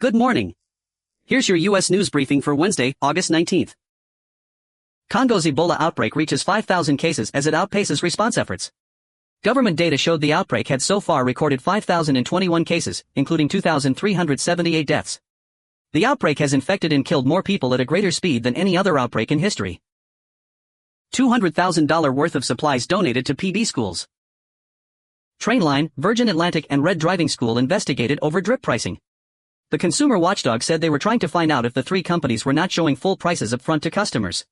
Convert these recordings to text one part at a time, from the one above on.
Good morning. Here's your U.S. news briefing for Wednesday, August 19th. Congo's Ebola outbreak reaches 5,000 cases as it outpaces response efforts. Government data showed the outbreak had so far recorded 5,021 cases, including 2,378 deaths. The outbreak has infected and killed more people at a greater speed than any other outbreak in history. $200,000 worth of supplies donated to PB schools. Trainline, Virgin Atlantic and Red Driving School investigated over drip pricing. The consumer watchdog said they were trying to find out if the three companies were not showing full prices up front to customers.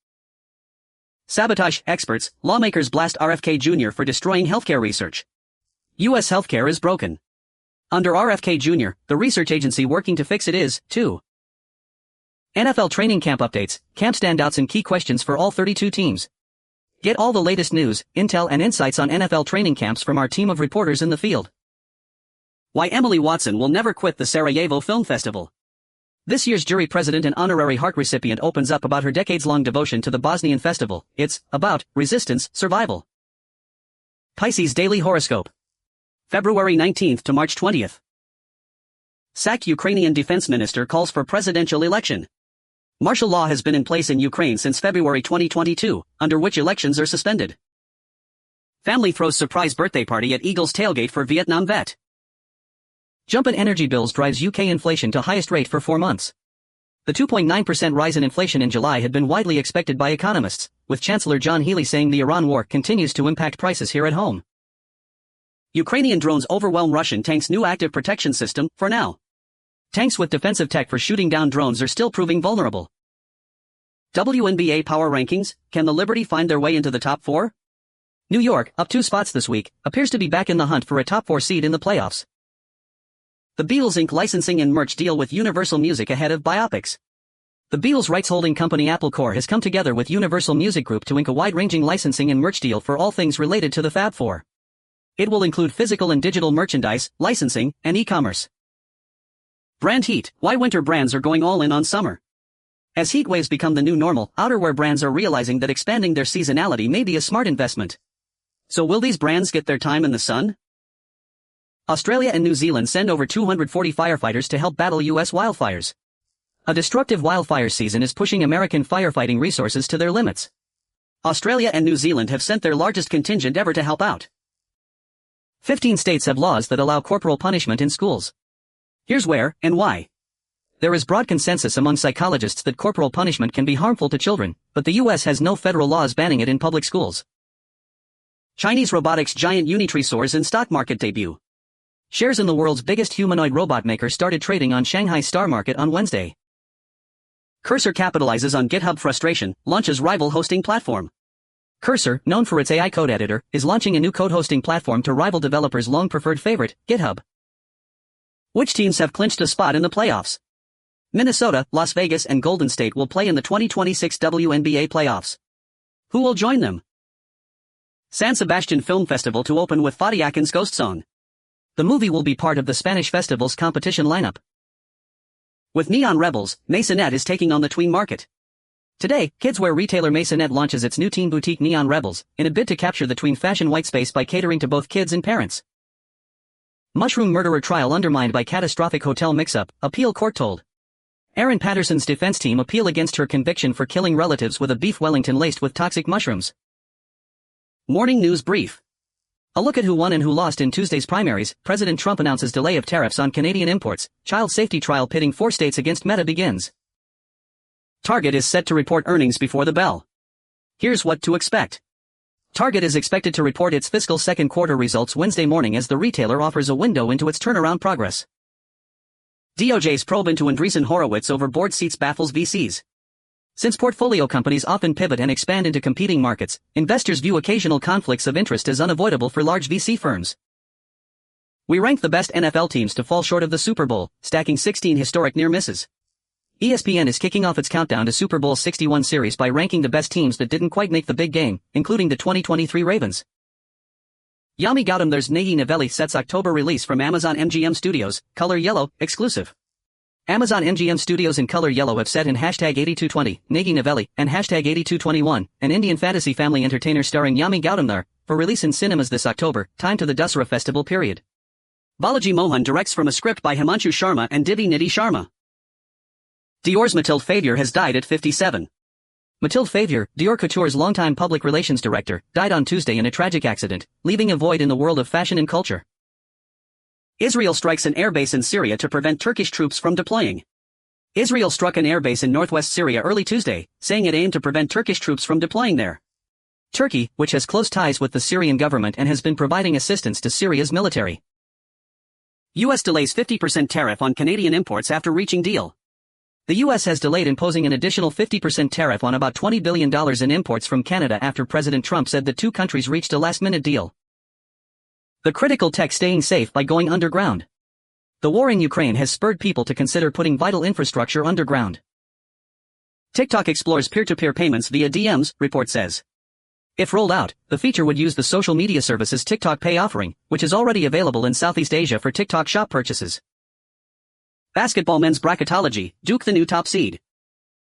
Sabotage experts, lawmakers blast RFK Jr. for destroying healthcare research. U.S. healthcare is broken. Under RFK Jr., the research agency working to fix it is, too. NFL training camp updates, camp standouts and key questions for all 32 teams. Get all the latest news, intel and insights on NFL training camps from our team of reporters in the field. Why Emily Watson will never quit the Sarajevo Film Festival. This year's jury president and honorary Hart recipient opens up about her decades-long devotion to the Bosnian festival. It's about resistance, survival. Pisces Daily Horoscope. February 19th to March 20th. Sacked Ukrainian defense minister calls for presidential election. Martial law has been in place in Ukraine since February 2022, under which elections are suspended. Family throws surprise birthday party at Eagles tailgate for Vietnam vet. Jump in energy bills drives UK inflation to highest rate for 4 months. The 2.9% rise in inflation in July had been widely expected by economists, with Chancellor John Healey saying the Iran war continues to impact prices here at home. Ukrainian drones overwhelm Russian tanks' new active protection system, for now. Tanks with defensive tech for shooting down drones are still proving vulnerable. WNBA power rankings, can the Liberty find their way into the top 4? New York, up 2 spots this week, appears to be back in the hunt for a top 4 seed in the playoffs. The Beatles ink licensing and merch deal with Universal Music ahead of biopics. The Beatles rights-holding company Apple Corps has come together with Universal Music Group to ink a wide-ranging licensing and merch deal for all things related to the Fab Four. It will include physical and digital merchandise, licensing, and e-commerce. Brand heat, why winter brands are going all in on summer. As heat waves become the new normal, outerwear brands are realizing that expanding their seasonality may be a smart investment. So will these brands get their time in the sun? Australia and New Zealand send over 240 firefighters to help battle U.S. wildfires. A destructive wildfire season is pushing American firefighting resources to their limits. Australia and New Zealand have sent their largest contingent ever to help out. 15 states have laws that allow corporal punishment in schools. Here's where, and why. There is broad consensus among psychologists that corporal punishment can be harmful to children, but the U.S. has no federal laws banning it in public schools. Chinese robotics giant Unitree soars in stock market debut. Shares in the world's biggest humanoid robot maker started trading on Shanghai Star Market on Wednesday. Cursor capitalizes on GitHub frustration, launches rival hosting platform. Cursor, known for its AI code editor, is launching a new code hosting platform to rival developers' long-preferred favorite, GitHub. Which teams have clinched a spot in the playoffs? Minnesota, Las Vegas and Golden State will play in the 2026 WNBA playoffs. Who will join them? San Sebastian Film Festival to open with Fatih Akin's Ghost Song. The movie will be part of the Spanish festival's competition lineup. With Neon Rebels, Maisonette is taking on the tween market. Today, kidswear retailer Maisonette launches its new teen boutique Neon Rebels, in a bid to capture the tween fashion whitespace by catering to both kids and parents. Mushroom murderer trial undermined by catastrophic hotel mix-up, appeal court told. Erin Patterson's defense team appeal against her conviction for killing relatives with a beef Wellington laced with toxic mushrooms. Morning News Brief. A look at who won and who lost in Tuesday's primaries. President Trump announces delay of tariffs on Canadian imports. Child safety trial pitting 4 states against Meta begins. Target is set to report earnings before the bell. Here's what to expect. Target is expected to report its fiscal second quarter results Wednesday morning as the retailer offers a window into its turnaround progress. DOJ's probe into Andreessen Horowitz over board seats baffles VCs. Since portfolio companies often pivot and expand into competing markets, investors view occasional conflicts of interest as unavoidable for large VC firms. We rank the best NFL teams to fall short of the Super Bowl, stacking 16 historic near misses. ESPN is kicking off its countdown to Super Bowl 61 series by ranking the best teams that didn't quite make the big game, including the 2023 Ravens. Yami Gautam There's Nagi Novelli sets October release from Amazon MGM Studios, Color Yellow, exclusive. Amazon MGM Studios and Color Yellow have set in #8220, Nagi Novelli, and #8221, an Indian fantasy family entertainer starring Yami Gautam there, for release in cinemas this October, timed to the Dussehra festival period. Balaji Mohan directs from a script by Himanshu Sharma and Divi Nidhi Sharma. Dior's Mathilde Favier has died at 57. Mathilde Favier, Dior Couture's longtime public relations director, died on Tuesday in a tragic accident, leaving a void in the world of fashion and culture. Israel strikes an airbase in Syria to prevent Turkish troops from deploying. Israel struck an airbase in northwest Syria early Tuesday, saying it aimed to prevent Turkish troops from deploying there. Turkey, which has close ties with the Syrian government and has been providing assistance to Syria's military. U.S. delays 50% tariff on Canadian imports after reaching deal. The U.S. has delayed imposing an additional 50% tariff on about $20 billion in imports from Canada after President Trump said the two countries reached a last-minute deal. The critical tech staying safe by going underground. The war in Ukraine has spurred people to consider putting vital infrastructure underground. TikTok explores peer-to-peer payments via DMs, report says. If rolled out, the feature would use the social media services TikTok Pay offering, which is already available in Southeast Asia for TikTok Shop purchases. Basketball men's bracketology, Duke the new top seed.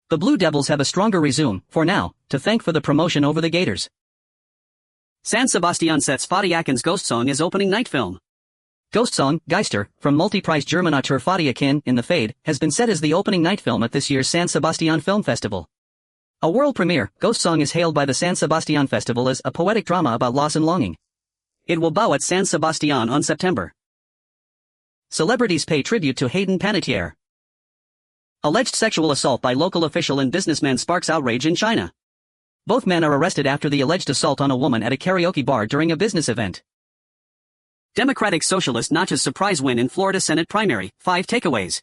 The Blue Devils have a stronger resume, for now, to thank for the promotion over the Gators. San Sebastian sets Fatih Akin's Ghost Song as opening night film. Ghost Song, Geister, from multi-priced German auteur Fatih Akin, in The Fade, has been set as the opening night film at this year's San Sebastian Film Festival. A world premiere, Ghost Song is hailed by the San Sebastian Festival as a poetic drama about loss and longing. It will bow at San Sebastian on September. Celebrities pay tribute to Hayden Panettiere. Alleged sexual assault by local official and businessman sparks outrage in China. Both men are arrested after the alleged assault on a woman at a karaoke bar during a business event. Democratic Socialist notches surprise win in Florida Senate primary, 5 takeaways.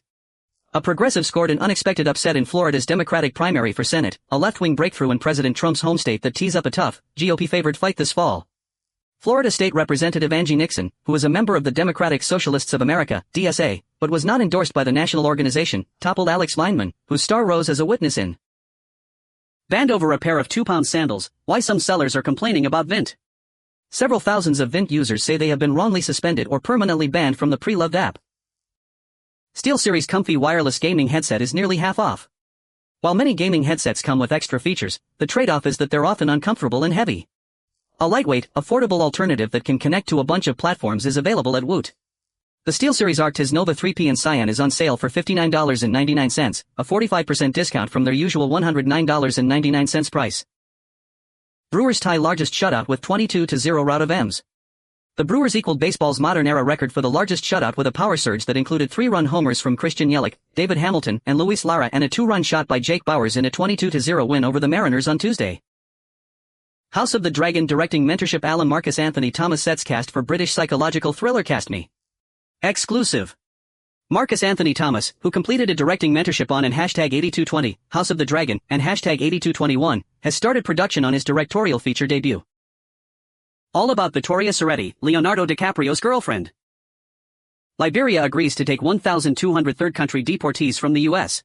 A progressive scored an unexpected upset in Florida's Democratic primary for Senate, a left-wing breakthrough in President Trump's home state that tees up a tough, GOP-favored fight this fall. Florida State Representative Angie Nixon, who is a member of the Democratic Socialists of America, DSA, but was not endorsed by the national organization, toppled Alex Lineman, whose star rose as a witness in. Banned over a pair of 2-pound sandals, why some sellers are complaining about Vint. Several thousands of Vint users say they have been wrongly suspended or permanently banned from the pre-loved app. SteelSeries comfy wireless gaming headset is nearly half off. While many gaming headsets come with extra features, the trade-off is that they're often uncomfortable and heavy. A lightweight, affordable alternative that can connect to a bunch of platforms is available at Woot. The SteelSeries Arctis Nova 3P in cyan is on sale for $59.99, a 45% discount from their usual $109.99 price. Brewers tie largest shutout with 22-0 rout of M's. The Brewers equaled baseball's modern-era record for the largest shutout with a power surge that included 3-run homers from Christian Yelich, David Hamilton, and Luis Lara and a 2-run shot by Jake Bauers in a 22-0 win over the Mariners on Tuesday. House of the Dragon directing mentorship Alan Marcus Anthony Thomas sets cast for British psychological thriller Cast Me. Exclusive. Marcus Anthony Thomas, who completed a directing mentorship on and #8220, House of the Dragon, and #8221, has started production on his directorial feature debut. All about Vittoria Soretti, Leonardo DiCaprio's girlfriend. Liberia agrees to take 1,200 third-country deportees from the U.S.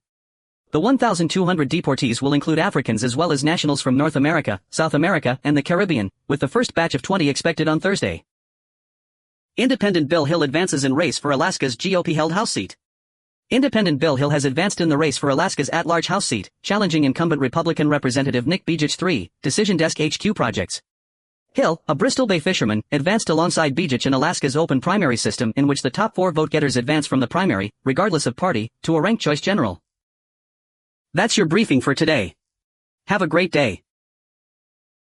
The 1,200 deportees will include Africans as well as nationals from North America, South America, and the Caribbean, with the first batch of 20 expected on Thursday. Independent Bill Hill advances in race for Alaska's GOP-held House seat. Independent Bill Hill has advanced in the race for Alaska's at-large House seat, challenging incumbent Republican Representative Nick Begich 3, Decision Desk HQ projects. Hill, a Bristol Bay fisherman, advanced alongside Begich in Alaska's open primary system in which the top 4 vote-getters advance from the primary, regardless of party, to a ranked choice general. That's your briefing for today. Have a great day.